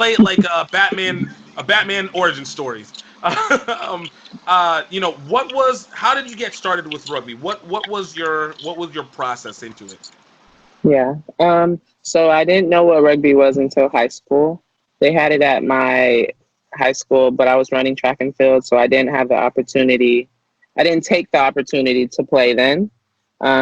play it like a Batman origin stories. um, how did you get started with rugby? What was your process into it? Yeah. So I didn't know what rugby was until high school. They had it at my high school, but I was running track and field, so I didn't have the opportunity. I didn't take the opportunity to play then.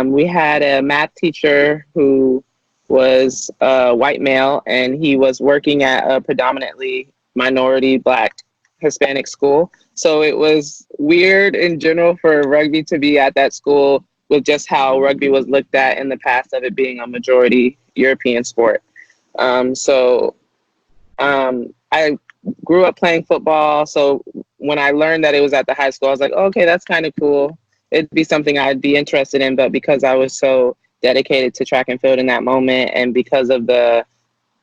We had a math teacher who was a white male, and he was working at a predominantly minority Black Hispanic school. So it was weird in general for rugby to be at that school with just how rugby was looked at in the past of it being a majority European sport. I grew up playing football. So when I learned that it was at the high school, I was like, oh, okay, that's kind of cool. It'd be something I'd be interested in. But because I was so dedicated to track and field in that moment, and because of the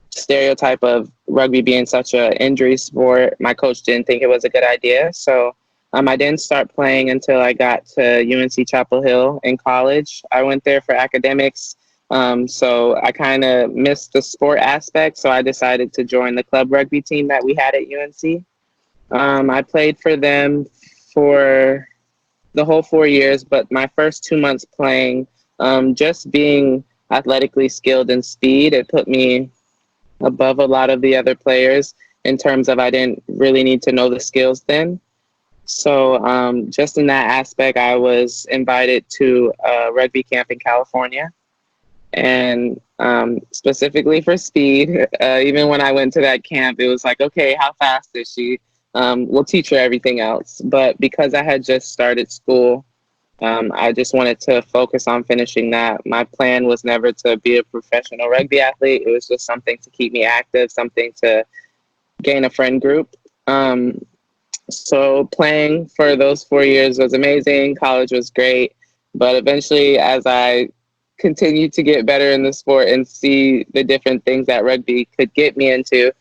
stereotype of rugby being such an injury sport, my coach didn't think it was a good idea. So I didn't start playing until I got to UNC Chapel Hill in college. I went there for academics. So I kind of missed the sport aspect. So I decided to join the club rugby team that we had at UNC. I played for them for the whole 4 years, but my first 2 months playing, just being athletically skilled and speed, it put me above a lot of the other players in terms of I didn't really need to know the skills then. So just in that aspect, I was invited to a rugby camp in California, and specifically for speed. Even when I went to that camp, it was like, okay, how fast is she? We'll teach her everything else. But because I had just started school, I just wanted to focus on finishing that. My plan was never to be a professional rugby athlete. It was just something to keep me active, something to gain a friend group. So playing for those 4 years was amazing. College was great. But eventually, as I continued to get better in the sport and see the different things that rugby could get me into,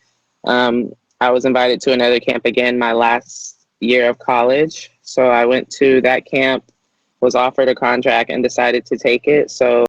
I was invited to another camp again my last year of college. So I went to that camp, was offered a contract, and decided to take it. So